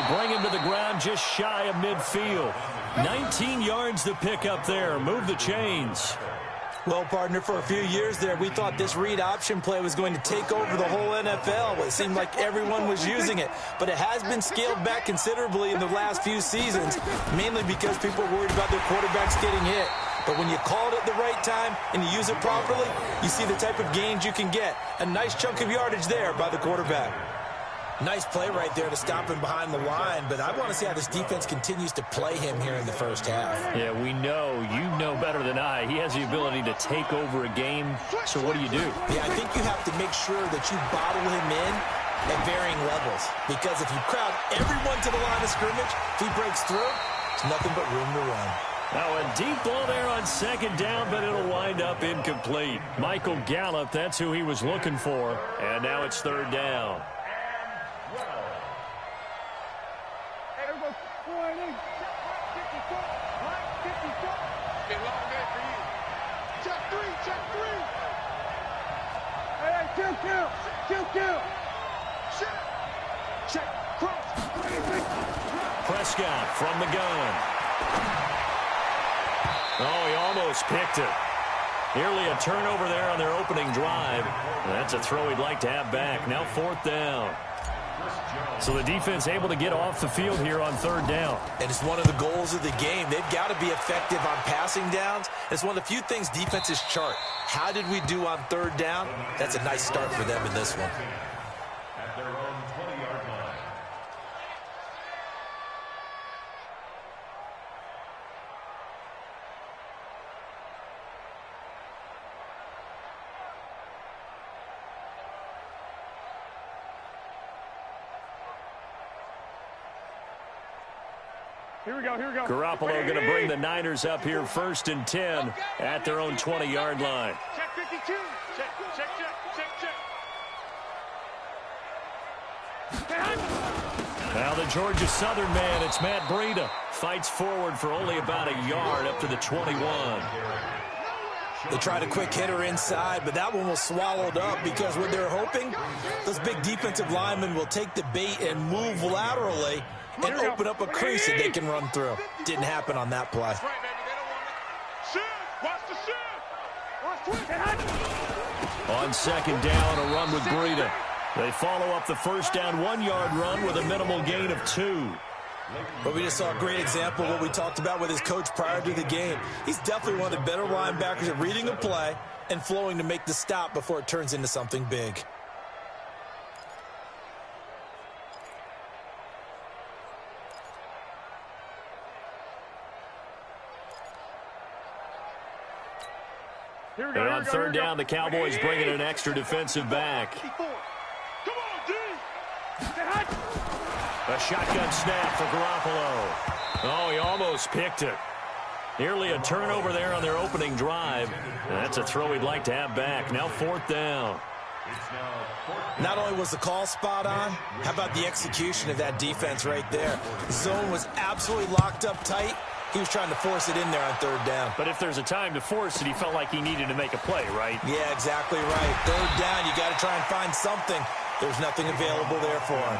They bring him to the ground just shy of midfield. 19 yards to pick up there. Move the chains. Well, partner, for a few years there, we thought this read option play was going to take over the whole NFL. It seemed like everyone was using it, but it has been scaled back considerably in the last few seasons, mainly because people are worried about their quarterbacks getting hit. But when you call it at the right time and you use it properly, you see the type of gains you can get. A nice chunk of yardage there by the quarterback. Nice play right there to stop him behind the line, but I want to see how this defense continues to play him here in the first half. Yeah, we know. You know better than I. He has the ability to take over a game, so what do you do? Yeah, I think you have to make sure that you bottle him in at varying levels, because if you crowd everyone to the line of scrimmage, if he breaks through, there's nothing but room to run. Now a deep ball there on second down, but it'll wind up incomplete. Michael Gallup, that's who he was looking for, and now it's third down. Prescott from the gun. Oh, he almost picked it. Nearly a turnover there on their opening drive. That's a throw he'd like to have back. Now fourth down. So the defense able to get off the field here on third down. And it's one of the goals of the game. They've got to be effective on passing downs. It's one of the few things defenses chart. How did we do on third down? That's a nice start for them in this one. At their own 20-yard line. Here we go, here we go. Garoppolo going to bring the Niners up here first and 10 at their own 20-yard line. Check 52. Check. Now the Georgia Southern man, it's Matt Breida. Fights forward for only about a yard up to the 21. They tried a quick hitter inside, but that one was swallowed up because what they're hoping, those big defensive linemen will take the bait and move laterally and open up a crease that they can run through. Didn't happen on that play. On second down, a run with Breida. They follow up the first down 1-yard run with a minimal gain of 2. But we just saw a great example of what we talked about with his coach prior to the game. He's definitely one of the better linebackers at reading a play and flowing to make the stop before it turns into something big. And on third down, the Cowboys bring in an extra defensive back. A shotgun snap for Garoppolo. Oh, he almost picked it. Nearly a turnover there on their opening drive. And that's a throw he'd like to have back. Now fourth down. Not only was the call spot on, how about the execution of that defense right there? The zone was absolutely locked up tight. He was trying to force it in there on third down. But if there's a time to force it, he felt like he needed to make a play, right? Yeah, exactly right. Third down, you got to try and find something. There's nothing available there for him.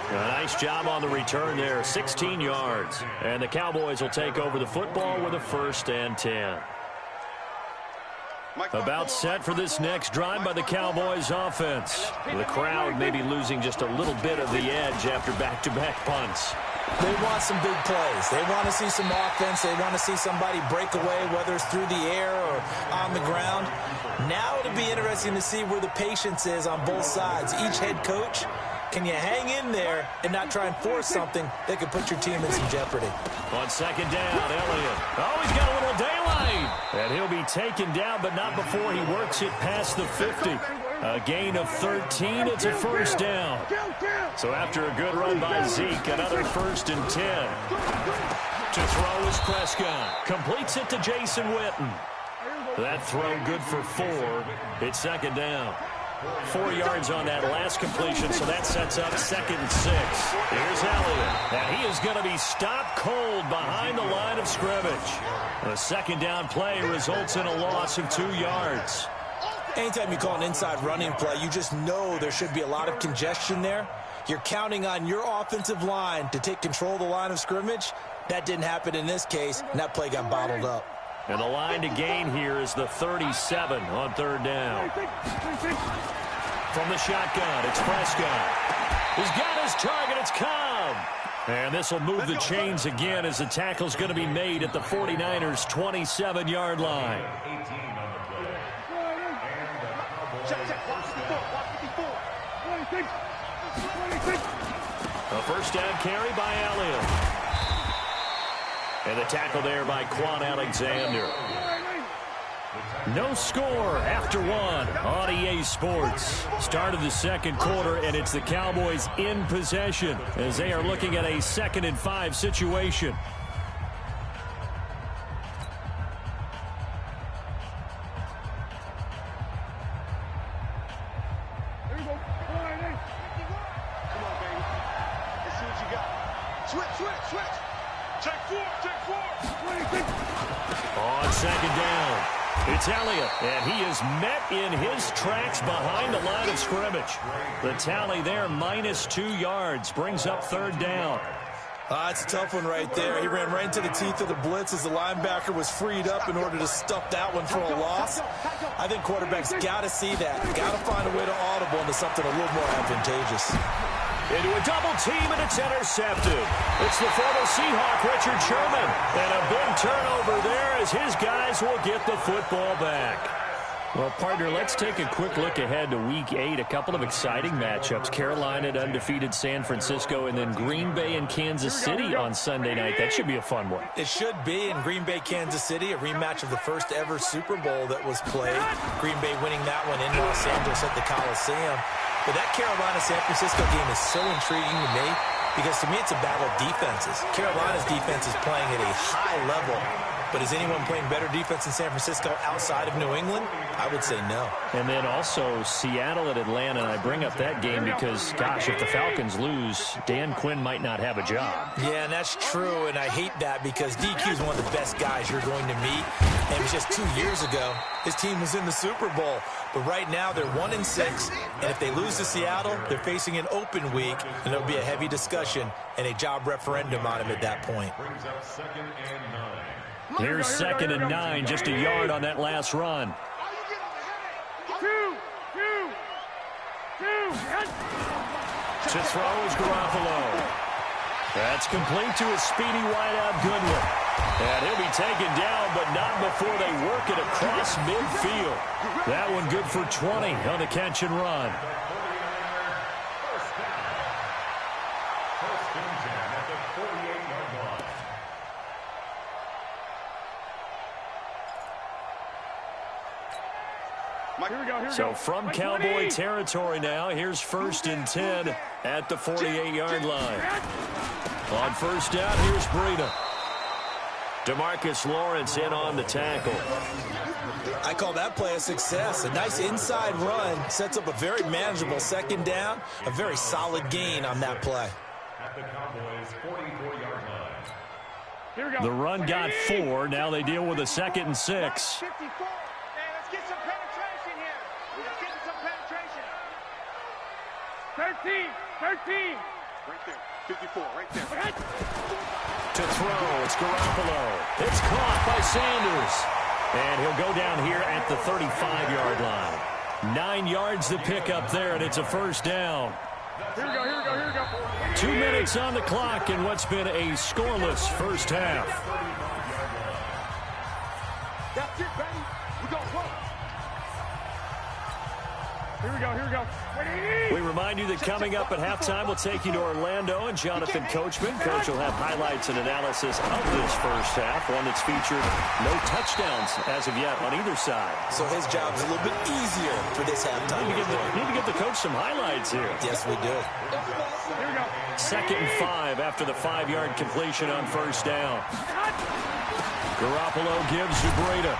A nice job on the return there, 16 yards. And the Cowboys will take over the football with a first and 10. About set for this next drive by the Cowboys offense. The crowd maybe losing just a little bit of the edge after back-to-back punts. They want some big plays. They want to see some offense. They want to see somebody break away, whether it's through the air or on the ground. Now it'll be interesting to see where the patience is on both sides. Each head coach, can you hang in there and not try and force something that could put your team in some jeopardy? On second down, Elliott. Oh, he's got a little daylight. And he'll be taken down, but not before he works it past the 50. A gain of 13. It's a first down. So after a good run by Zeke, another first and 10. To throw is Prescott. Completes it to Jason Witten. That throw good for 4. It's second down. 4 yards on that last completion, so that sets up second and 6. Here's Elliott, and he is going to be stopped cold behind the line of scrimmage. The second down play results in a loss of 2 yards. Anytime you call an inside running play, you just know there should be a lot of congestion there. You're counting on your offensive line to take control of the line of scrimmage. That didn't happen in this case, and that play got bottled up. And the line to gain here is the 37 on third down. From the shotgun, it's Prescott. He's got his target. It's Cobb. And this will move the chains again as the tackle's going to be made at the 49ers' 27-yard line. A first down carry by Elliott. And the tackle there by Quan Alexander. No score after one on EA Sports. Start of the second quarter, and it's the Cowboys in possession as they are looking at a 2nd and 5 situation. On second down, it's Elliott, and he is met in his tracks behind the line of scrimmage. The tally there, -2 yards, brings up third down. It's a tough one right there. He ran right into the teeth of the blitz as the linebacker was freed up in order to stuff that one for a loss. I think quarterbacks got to see that. Got to find a way to audible into something a little more advantageous. Into a double team, and it's intercepted. It's the former Seahawk, Richard Sherman. And a big turnover there as his guys will get the football back. Well, partner, let's take a quick look ahead to Week 8. A couple of exciting matchups. Carolina at undefeated San Francisco, and then Green Bay and Kansas City on Sunday night. That should be a fun one. It should be. In Green Bay, Kansas City, a rematch of the first ever Super Bowl that was played. Green Bay winning that one in Los Angeles at the Coliseum. But that Carolina-San Francisco game is so intriguing to me because, to me, it's a battle of defenses. Carolina's defense is playing at a high level. But is anyone playing better defense in San Francisco outside of New England? I would say no. And then also Seattle at Atlanta. And I bring up that game because, gosh, if the Falcons lose, Dan Quinn might not have a job. Yeah, and that's true. And I hate that because DQ is one of the best guys you're going to meet. And it was just 2 years ago, his team was in the Super Bowl. But right now, they're 1-6. And if they lose to Seattle, they're facing an open week. And there'll be a heavy discussion and a job referendum on him at that point. Here's 2nd and 9, just a yard on that last run. To throw is Garoppolo. That's complete to a speedy wideout Goodwin. And he'll be taken down, but not before they work it across midfield. That one good for 20 on the catch and run. So from Cowboy territory now, here's 1st and 10 at the 48-yard line. On first down, here's Breida. DeMarcus Lawrence in on the tackle. I call that play a success. A nice inside run sets up a very manageable 2nd down. A very solid gain on that play. At the Cowboys' 44-yard line. The run got 4. Now they deal with a 2nd and 6. 54. Let's get some penetration here. Let's get some penetration. 13. Right there. 54, right there. To throw, it's Garoppolo. It's caught by Sanders. And he'll go down here at the 35-yard line. 9 yards to pick up there, and it's a first down. Here we go. 2 minutes on the clock in what's been a scoreless first half. That's it, baby. We go. Here we go. We remind you that coming up at halftime, we'll take you to Orlando and Jonathan Coachman. Coach will have highlights and analysis of this first half, one that's featured no touchdowns as of yet on either side. So his job's a little bit easier for this halftime. Need to give the coach some highlights here. Yes, we do. Here we go. 2nd and 5 after the 5-yard completion on first down. Garoppolo gives to Breida.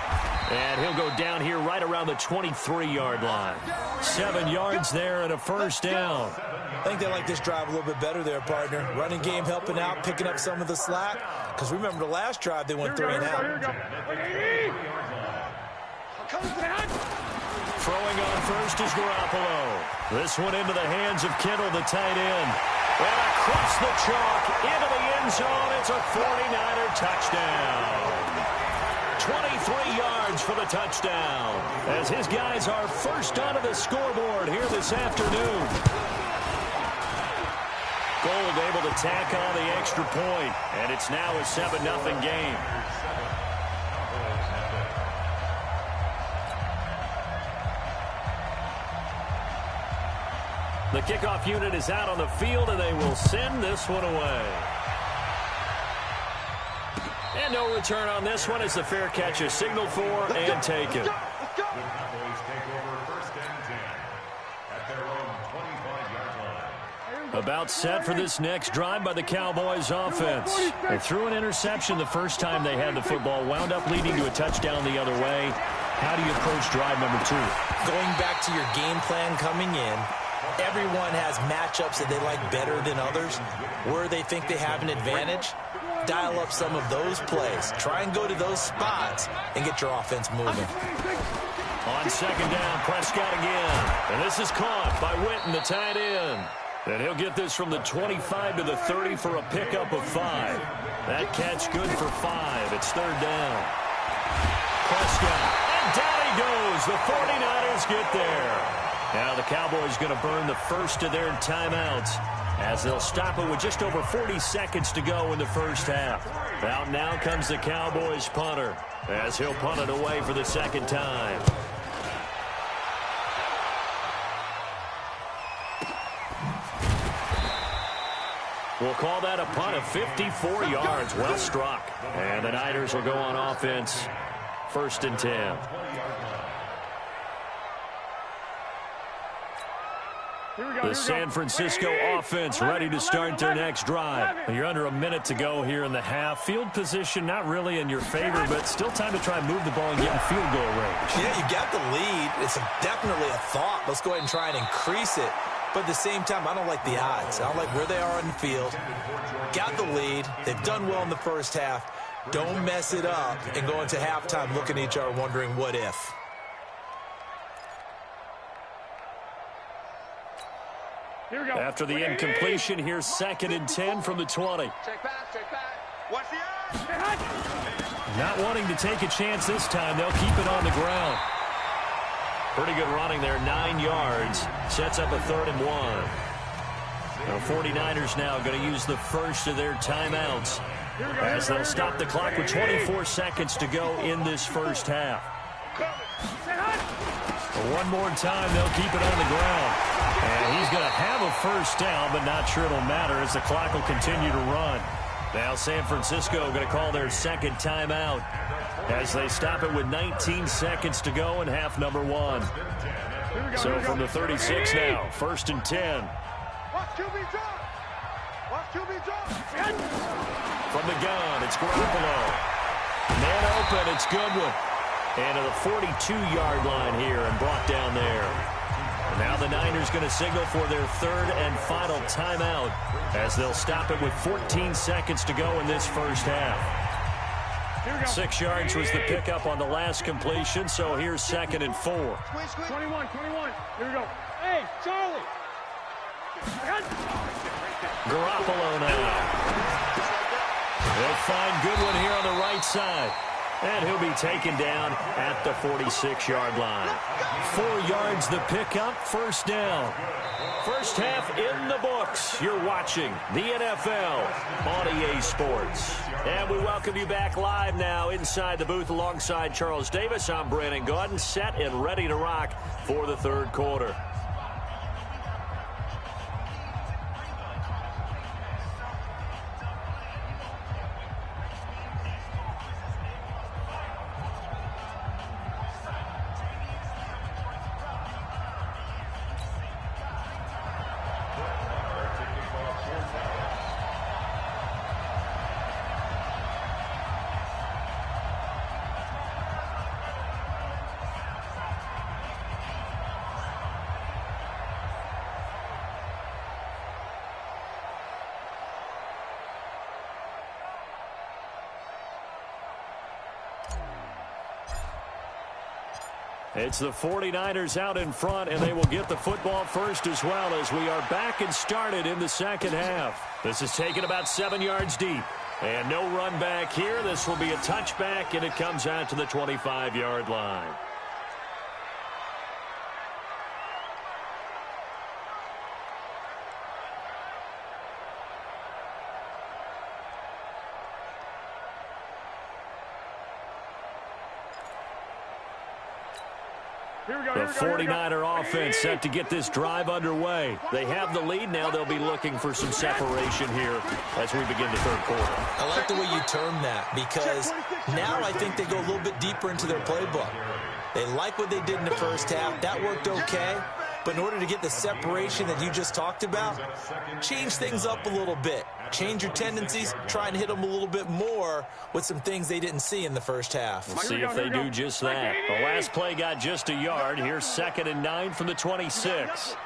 And he'll go down here right around the 23-yard line. 7 yards there and a first down. I think they like this drive a little bit better there, partner. Running game helping out, picking up some of the slack. Because remember the last drive, they went 3 and out. Throwing on first is Garoppolo. This one into the hands of Kittle, the tight end. And across the chalk, into the end zone. It's a 49er touchdown. 23 yards for the touchdown. As his guys are first onto the scoreboard here this afternoon. Gold able to tack on the extra point, and it's now a 7-0 game. The kickoff unit is out on the field, and they will send this one away. And no return on this one as the fair catch is signaled for and taken. The Cowboys take over first and 10 at their own 25-yard line. About set for this next drive by the Cowboys offense. They threw an interception the first time they had the football, wound up leading to a touchdown the other way. How do you approach drive number 2? Going back to your game plan coming in, everyone has matchups that they like better than others. Where they think they have an advantage, dial up some of those plays. Try and go to those spots and get your offense moving. On second down, Prescott again. And this is caught by Witten, the tight end. And he'll get this from the 25 to the 30 for a pickup of 5. That catch good for 5. It's third down. Prescott. And down he goes. The 49ers get there. Now the Cowboys going to burn the first of their timeouts as they'll stop it with just over 40 seconds to go in the first half. Out now comes the Cowboys punter as he'll punt it away for the second time. We'll call that a punt of 54 yards. Well struck. And the Niners will go on offense. First and 10. The San Francisco offense ready to start their next drive. You're under a minute to go here in the half. Field position not really in your favor, but still time to try and move the ball and get in field goal range. Yeah, you got the lead. It's definitely a thought. Let's go ahead and try and increase it. But at the same time, I don't like the odds. I don't like where they are on the field. Got the lead. They've done well in the first half. Don't mess it up and go into halftime looking at each other wondering what if. After the incompletion, here's second and 10 from the 20. Check back, check back. Watch the odds. Not wanting to take a chance this time, they'll keep it on the ground. Pretty good running there, 9 yards. Sets up a 3rd and 1. The 49ers now going to use the first of their timeouts as they'll stop the clock with 24 seconds to go in this first half. One more time, they'll keep it on the ground. And he's going to have a first down, but not sure it'll matter as the clock will continue to run. Now San Francisco going to call their second timeout as they stop it with 19 seconds to go in half number 1. So from the 36 now, first and 10. Watch QB drop. Watch QB drop. From the gun, it's Garoppolo. Man open, it's Goodwin. And to the 42-yard line here and brought down there. And now the Niners going to signal for their third and final timeout as they'll stop it with 14 seconds to go in this first half. 6 yards was the pickup on the last completion, so here's second and 4. 21. Here we go. Hey, Charlie. Garoppolo now. They'll find Goodwin here on the right side. And he'll be taken down at the 46-yard line. 4 yards the pickup, first down. First half in the books. You're watching the NFL on EA Sports. And we welcome you back live now inside the booth alongside Charles Davis. I'm Brandon Gaudin, set and ready to rock for the third quarter. It's the 49ers out in front, and they will get the football first as well as we are back and started in the second half. This is taken about 7 yards deep. And no run back here. This will be a touchback, and it comes out to the 25-yard line. The 49er offense set to get this drive underway. They have the lead. Now they'll be looking for some separation here as we begin the third quarter. I like the way you term that because now I think they go a little bit deeper into their playbook. They like what they did in the first half. That worked okay. But in order to get the separation that you just talked about, change things up a little bit. Change your tendencies, try and hit them a little bit more with some things they didn't see in the first half. We'll see if they do just that. The last play got just a yard. Here's 2nd and 9 from the 26.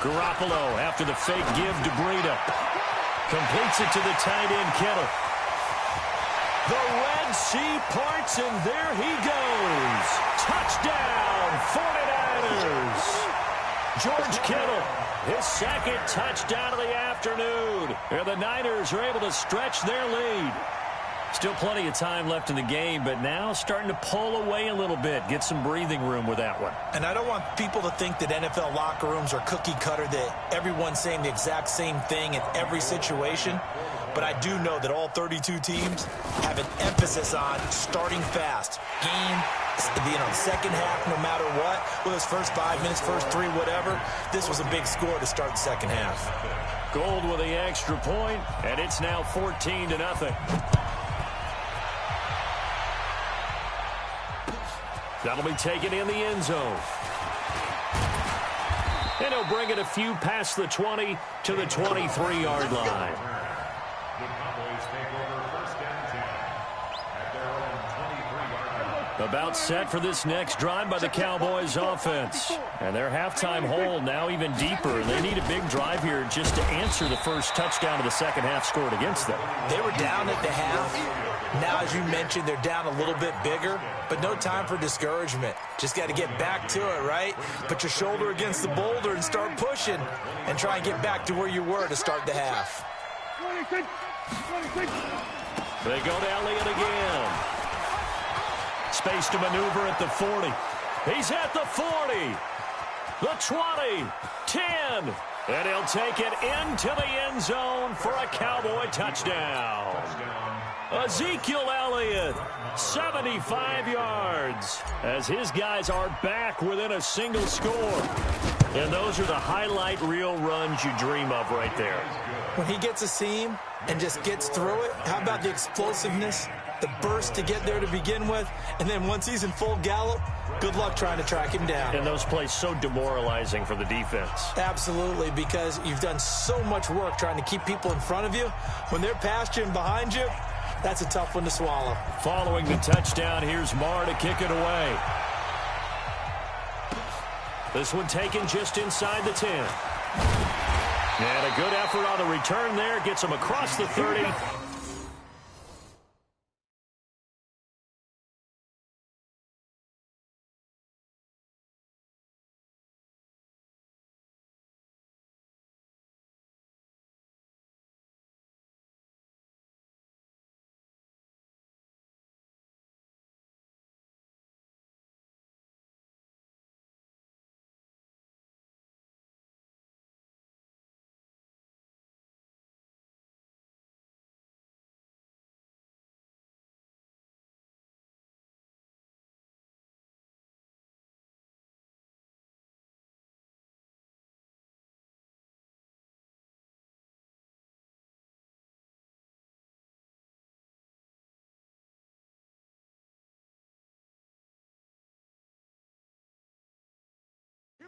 Garoppolo after the fake give to Breida. Completes it to the tight end, Kittle. The Red Sea parts, and there he goes. Touchdown, 49ers. George Kittle, his 2nd touchdown of the afternoon. And the Niners are able to stretch their lead. Still plenty of time left in the game, but now starting to pull away a little bit, get some breathing room with that one. And I don't want people to think that NFL locker rooms are cookie cutter, that everyone's saying the exact same thing in every situation. But I do know that all 32 teams have an emphasis on starting fast. Second half, no matter what, whether it's first 5 minutes, first 3, whatever, this was a big score to start the second half. Gold with the extra point, and it's now 14-0. That'll be taken in the end zone. And he'll bring it a few past the 20 to the 23-yard line. The Cowboys take over 1st and 10 at their own 23-yard line. About set for this next drive by the Cowboys offense. And their halftime hole now even deeper. They need a big drive here just to answer the first touchdown of the second half scored against them. They were down at the half. Now, as you mentioned, they're down a little bit bigger, but no time for discouragement. Just got to get back to it, right? Put your shoulder against the boulder and start pushing and try and get back to where you were to start the half. They go to Elliott again. Space to maneuver at the 40. He's at the 40. The 20. 10. And he'll take it into the end zone for a Cowboy touchdown. Ezekiel Elliott, 75 yards, as his guys are back within a single score. And those are the highlight reel runs you dream of right there. When he gets a seam and just gets through it, how about the explosiveness, the burst to get there to begin with, and then once he's in full gallop, good luck trying to track him down. And those plays so demoralizing for the defense. Absolutely, because you've done so much work trying to keep people in front of you. When they're past you and behind you, that's a tough one to swallow. Following the touchdown, here's Marr to kick it away. This one taken just inside the 10. And a good effort on the return there. Gets him across the 30.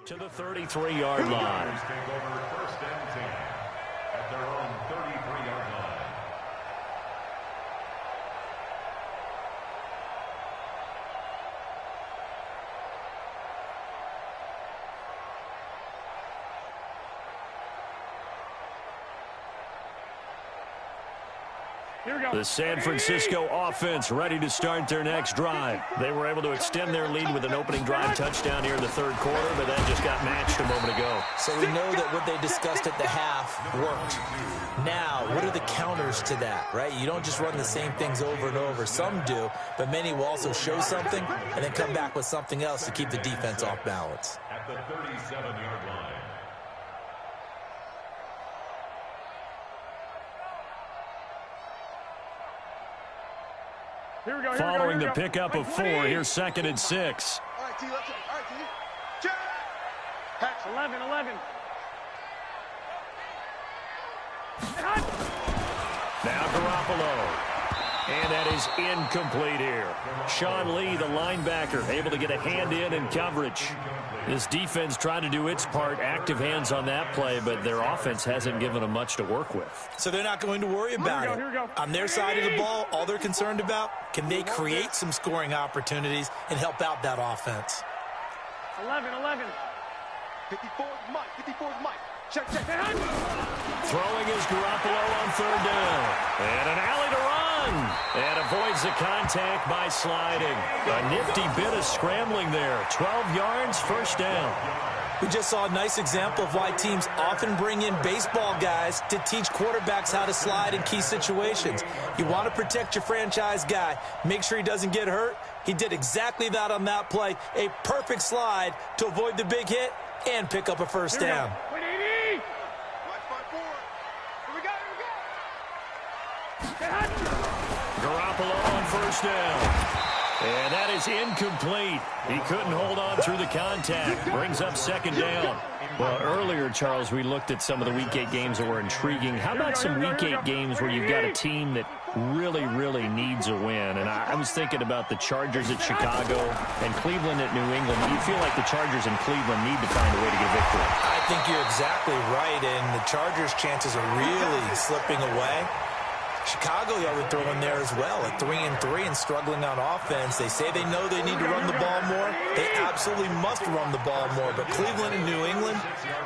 To the 33-yard line. Take over 1st and 10 at their own 33-yard line. The San Francisco offense ready to start their next drive. They were able to extend their lead with an opening drive touchdown here in the third quarter, but that just got matched a moment ago. So we know that what they discussed at the half worked. Now, what are the counters to that, right? You don't just run the same things over and over. Some do, but many will also show something and then come back with something else to keep the defense off balance. At the 37-yard line. Following the pickup of 4, here's 2nd and 6. All right, T, let's go. All right, T. Check. Patch 11. Now Garoppolo. And that is incomplete here. Sean Lee, the linebacker, able to get a hand in coverage. This defense tried to do its part, active hands on that play, but their offense hasn't given them much to work with. So they're not going to worry about it. On their side of the ball, all they're concerned about, can they create some scoring opportunities and help out that offense? 11. 54 is Mike. Check. Throwing is Garoppolo on 3rd down. And an alley to run. And avoids the contact by sliding. A nifty bit of scrambling there. 12 yards, 1st down. We just saw a nice example of why teams often bring in baseball guys to teach quarterbacks how to slide in key situations. You want to protect your franchise guy. Make sure he doesn't get hurt. He did exactly that on that play. A perfect slide to avoid the big hit and pick up a 1st down. Garoppolo on 1st down. And that is incomplete. He couldn't hold on through the contact. Brings up 2nd down. Well, earlier, Charles, we looked at some of the Week 8 games that were intriguing. How about some Week 8 games where you've got a team that really, really needs a win? And I was thinking about the Chargers at Chicago and Cleveland at New England. You feel like the Chargers and Cleveland need to find a way to get a victory. I think you're exactly right, and the Chargers' chances are really slipping away. Chicago, you ought to throw in there as well at 3-3 and struggling on offense. They say they know they need to run the ball more. They absolutely must run the ball more. But Cleveland and New England,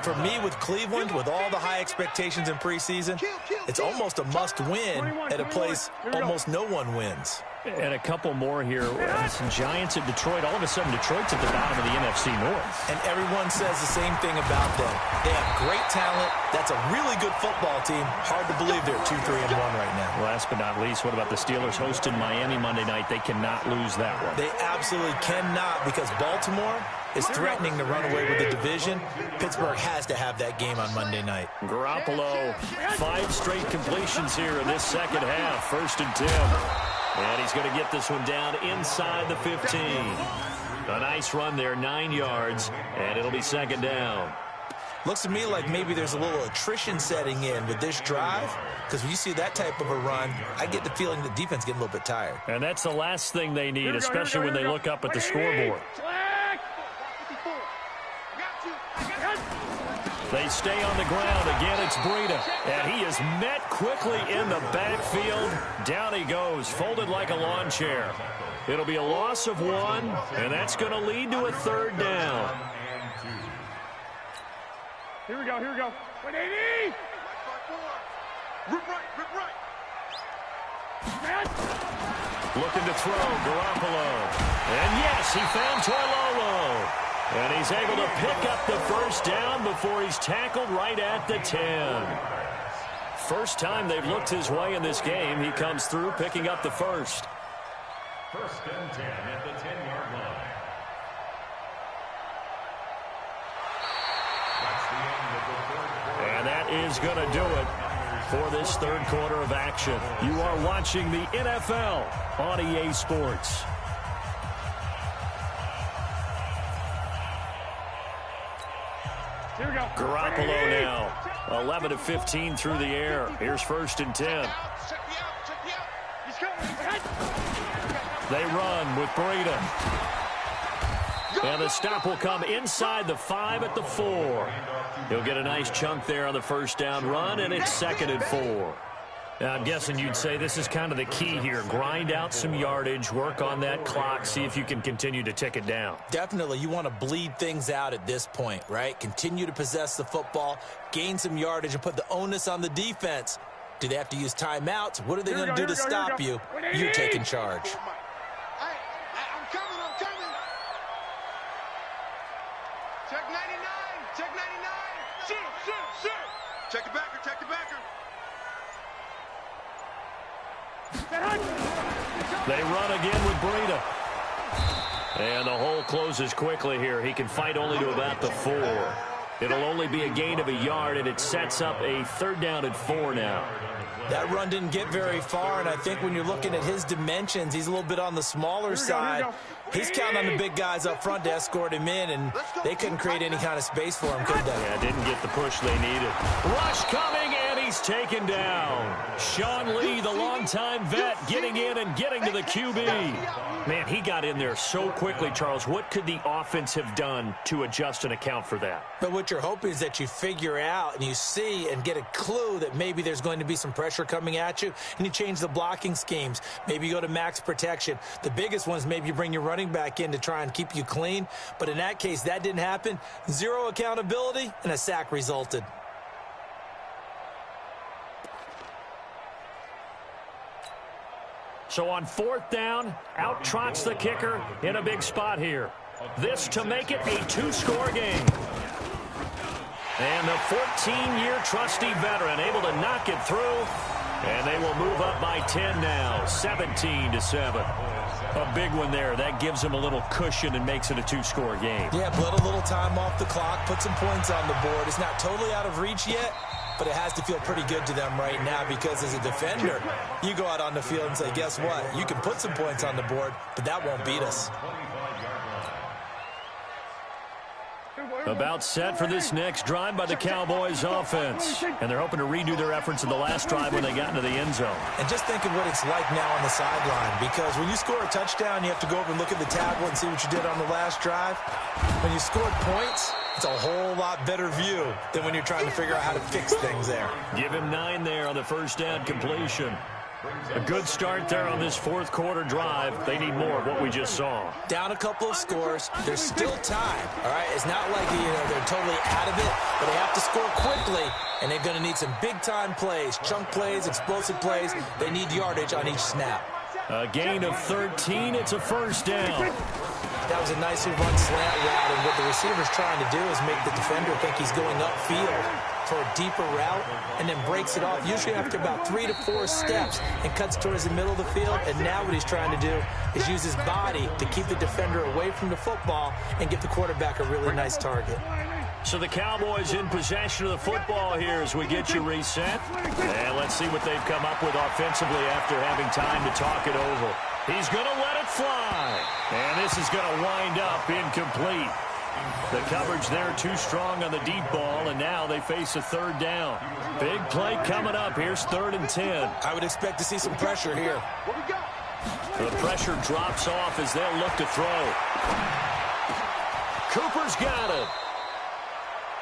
for me with Cleveland, with all the high expectations in preseason, it's almost a must-win at a place almost no one wins. And a couple more here. Some Giants at Detroit. All of a sudden, Detroit's at the bottom of the NFC North. And everyone says the same thing about them. They have great talent. That's a really good football team. Hard to believe they're 2-3-1 right now. Last but not least, what about the Steelers hosting Miami Monday night? They cannot lose that one. They absolutely cannot, because Baltimore is threatening to run away with the division. Pittsburgh has to have that game on Monday night. Garoppolo, 5 straight completions here in this second half. 1st and 10. And he's going to get this one down inside the 15. A nice run there, 9 yards, and it'll be 2nd down. Looks to me like maybe there's a little attrition setting in with this drive, because when you see that type of a run, I get the feeling the defense getting a little bit tired. And that's the last thing they need, especially when they look up at the scoreboard. They stay on the ground. Again, it's Breida. And he is met quickly in the backfield. Down he goes, folded like a lawn chair. It'll be a loss of 1, and that's going to lead to a 3rd down. Here we go. 180. Rip right. Looking to throw, Garoppolo. And yes, he found Toilolo. And he's able to pick up the 1st down before he's tackled right at the 10. First time they've looked his way in this game. He comes through picking up the 1st. 1st and 10 at the 10-yard line. That's the end of the 3rd quarter. And that is going to do it for this 3rd quarter of action. You are watching the NFL on EA Sports. Here we go. Garoppolo now, 11 of 15 through the air. Here's 1st and 10. Check me out. He's coming. They run with Breida. And the stop will come inside the 5 at the 4. He'll get a nice chunk there on the 1st down run, and it's 2nd and 4. Now, I'm guessing you'd say this is kind of the key here. Grind out some yardage, work on that clock, see if you can continue to tick it down. Definitely. You want to bleed things out at this point, right? Continue to possess the football, gain some yardage, and put the onus on the defense Do they have to use timeouts? What are they going to do to stop you? You're taking charge. I'm coming. Check 99. Shoot. Check the backer. They run again with Breida. And the hole closes quickly here. He can fight only to about the 4. It'll only be a gain of a yard, and it sets up a 3rd down and 4 now. That run didn't get very far, and I think when you're looking at his dimensions, he's a little bit on the smaller side. He's counting on the big guys up front to escort him in, and they couldn't create any kind of space for him, could they? Yeah, didn't get the push they needed. Rush coming, and he's taken down. Sean Lee, the longtime vet, getting in and getting to the QB. Man, he got in there so quickly, Charles. What could the offense have done to adjust and account for that? But what you're hoping is that you figure out and you see and get a clue that maybe there's going to be some pressure coming at you, and you change the blocking schemes. Maybe you go to max protection. The biggest one is maybe you bring your running back in to try and keep you clean. But in that case, that didn't happen. 0 accountability, and a sack resulted. So on 4th down, out trots the kicker in a big spot here. This to make it a 2-score game. And the 14-year trusty veteran able to knock it through. And they will move up by 10 now, 17-7. A big one there. That gives them a little cushion and makes it a 2-score game. Yeah, bled a little time off the clock, put some points on the board. It's not totally out of reach yet, but it has to feel pretty good to them right now because as a defender, you go out on the field and say, guess what? You can put some points on the board, but that won't beat us. About set for this next drive by the Cowboys offense. And they're hoping to redo their efforts in the last drive when they got into the end zone. And just think of what it's like now on the sideline, because when you score a touchdown, you have to go over and look at the tablet and see what you did on the last drive. When you scored points, it's a whole lot better view than when you're trying to figure out how to fix things there. Give him 9 there on the 1st down completion. A good start there on this 4th quarter drive. They need more of what we just saw. Down a couple of scores. There's still time, all right? It's not like they're totally out of it, but they have to score quickly, and they're going to need some big-time plays, chunk plays, explosive plays. They need yardage on each snap. A gain of 13. It's a 1st down. That was a nicely run slant route, and what the receiver's trying to do is make the defender think he's going upfield for a deeper route and then breaks it off, usually after about 3 to 4 steps, and cuts towards the middle of the field. And now what he's trying to do is use his body to keep the defender away from the football and give the quarterback a really nice target. So the Cowboys in possession of the football here as we get you reset. And let's see what they've come up with offensively after having time to talk it over. He's going to let it fly. And this is going to wind up incomplete. The coverage there too strong on the deep ball, and now they face a 3rd down. Big play coming up. Here's 3rd and 10. I would expect to see some pressure here. The pressure drops off as they'll look to throw. Cooper's got it.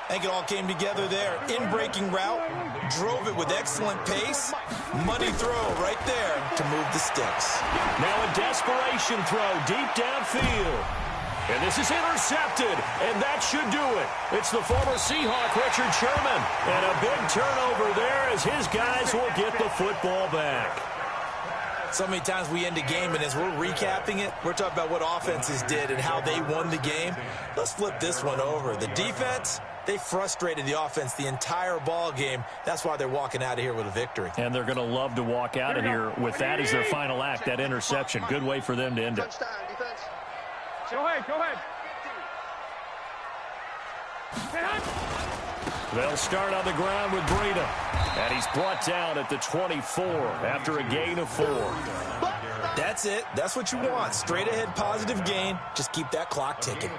I think it all came together there. In-breaking route, drove it with excellent pace. Money throw right there to move the sticks. Now a desperation throw deep downfield. And this is intercepted, and that should do it. It's the former Seahawk, Richard Sherman. And a big turnover there as his guys will get the football back. So many times we end a game, and as we're recapping it, we're talking about what offenses did and how they won the game. Let's flip this one over. The defense, they frustrated the offense the entire ball game. That's why they're walking out of here with a victory. And they're going to love to walk out of here with that as their final act, that interception. Good way for them to end it. Go ahead. They'll start on the ground with Breida. And he's brought down at the 24 after a gain of 4. That's it. That's what you want. Straight ahead positive gain. Just keep that clock ticking.